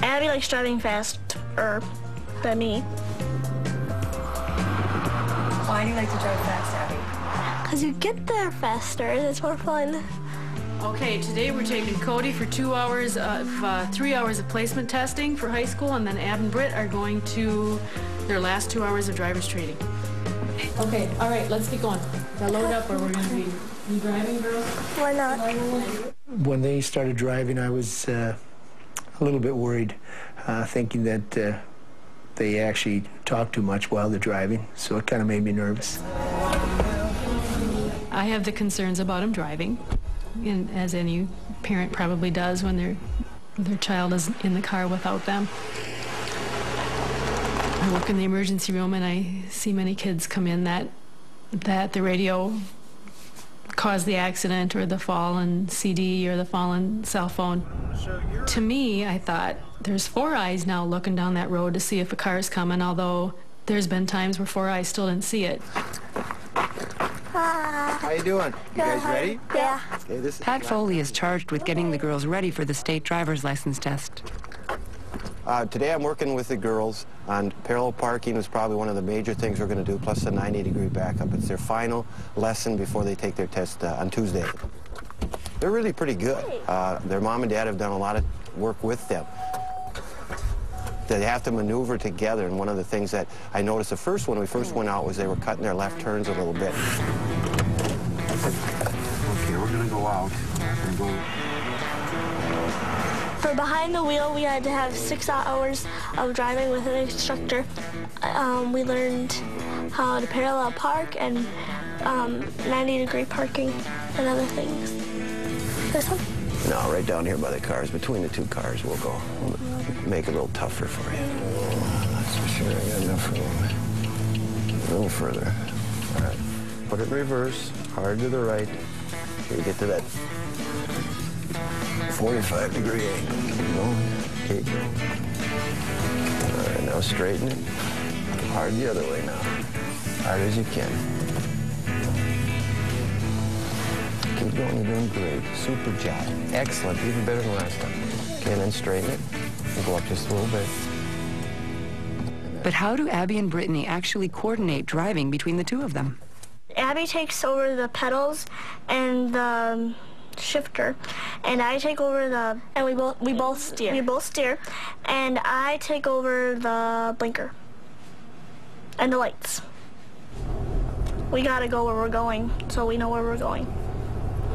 Abby likes driving faster than me. Why do you like to drive fast, Abby? Because you get there faster and it's more fun. Okay, today we're taking Cody for 2 hours of 3 hours of placement testing for high school, and then Ab and Britt are going to their last 2 hours of driver's training. Okay, all right, let's get going. Now load up or we're going to be you driving, girls? Why not? When they started driving, I was a little bit worried, thinking that they actually talk too much while they're driving, so it kind of made me nervous. I have the concerns about them driving, and as any parent probably does when their child is in the car without them. I work in the emergency room and I see many kids come in that the radio caused the accident or the fallen CD or the fallen cell phone. To me, I thought, there's 4 eyes now looking down that road to see if a car is coming, although there's been times where 4 eyes still didn't see it. How you doing? You guys ready? Yeah. Okay, Pat Foley is charged with getting the girls ready for the state driver's license test. Today I'm working with the girls on parallel parking is probably one of the major things we're going to do, plus the 90-degree backup. It's their final lesson before they take their test on Tuesday. They're really pretty good. Their mom and dad have done a lot of work with them. They have to maneuver together, and one of the things that I noticed the first when we first went out was they were cutting their left turns a little bit. Okay, we're going to go out. For behind the wheel, we had to have 6 hours of driving with an instructor. We learned how to parallel park and 90-degree parking and other things. This one? No, right down here by the cars. Between the 2 cars, we'll go. We'll make it a little tougher for you. That's for sure. I got enough for a little bit. A little further. All right. Put it in reverse, hard to the right. Till you get to that 45-degree angle. Keep going. Keep going. All right, now straighten it. Hard the other way now. Hard as you can. Keep going, you're doing great. Super job. Excellent, even better than last time. Okay, and then straighten it. And go up just a little bit. But how do Abby and Brittany actually coordinate driving between the 2 of them? Abby takes over the pedals and the shifter, and I take over and we both steer. We both steer, and I take over the blinker and the lights. We gotta go where we're going, so we know where we're going.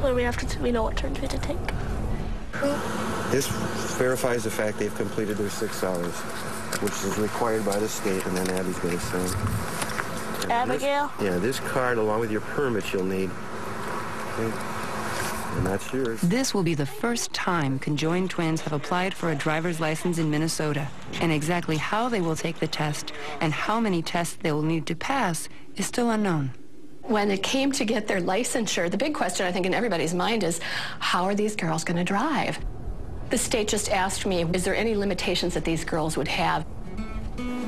Where we know what turns we have to take. This verifies the fact they've completed their 6 hours, which is required by the state, and then Abby's going to sign. Abigail? This card, along with your permit, you'll need. Okay. And that's yours. This will be the first time conjoined twins have applied for a driver's license in Minnesota, and exactly how they will take the test and how many tests they will need to pass is still unknown. When it came to get their licensure, the big question I think in everybody's mind is, how are these girls going to drive? The state just asked me, is there any limitations that these girls would have?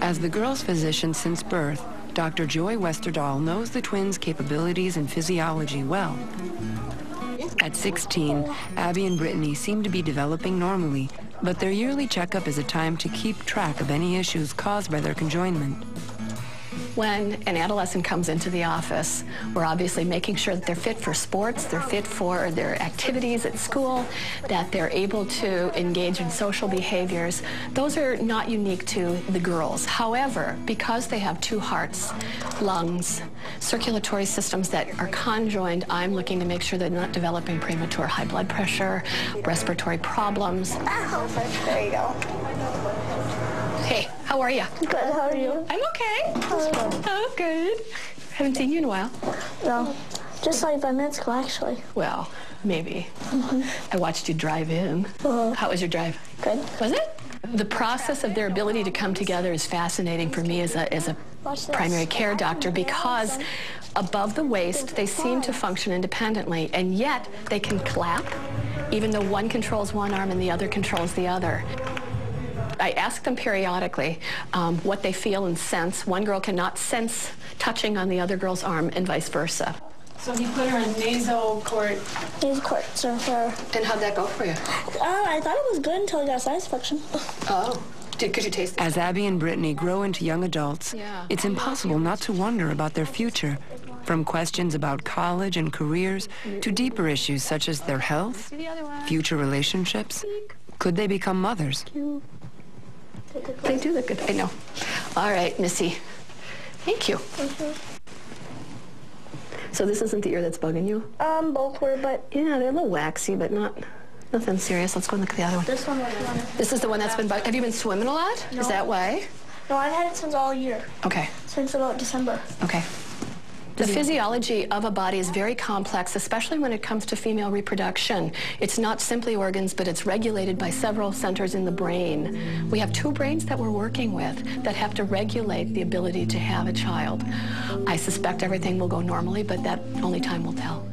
As the girls' physician since birth, Dr. Joy Westerdahl knows the twins' capabilities and physiology well. At 16, Abby and Brittany seem to be developing normally, but their yearly checkup is a time to keep track of any issues caused by their conjoinment. When an adolescent comes into the office, we're obviously making sure that they're fit for sports, they're fit for their activities at school, that they're able to engage in social behaviors. Those are not unique to the girls. However, because they have 2 hearts, lungs, circulatory systems that are conjoined, I'm looking to make sure they're not developing premature high blood pressure, respiratory problems. There you go. Hey, how are you? Good, how are you? I'm okay. Oh, good. Haven't seen you in a while. No, just like 5 minutes ago, actually. Well, maybe. I watched you drive in. How was your drive? Good. Was it? The process of their ability to come together is fascinating for me as a primary care doctor, because above the waist, they seem to function independently, and yet they can clap, even though one controls one arm and the other controls the other. I ask them periodically what they feel and sense. One girl cannot sense touching on the other girl's arm and vice versa. So he put her in nasoport. Nasoport, so for... And how'd that go for you? I thought it was good until I got sinus infection. Oh. Could you taste it? As Abby and Brittany grow into young adults, it's impossible not to wonder about their future. From questions about college and careers to deeper issues such as their health, future relationships. Could they become mothers? They do look good. I know. All right, Missy. Thank you. So this isn't the ear that's bugging you? Both were, but... Yeah, they're a little waxy, but nothing serious. Let's go and look at the other one. This one was one. This is the one that's been bugging. Have you been swimming a lot? No. Is that why? No, I've had it since all year. Okay. Since about December. Okay. The physiology of a body is very complex, especially when it comes to female reproduction. It's not simply organs, but it's regulated by several centers in the brain. We have 2 brains that we're working with that have to regulate the ability to have a child. I suspect everything will go normally, but that only time will tell.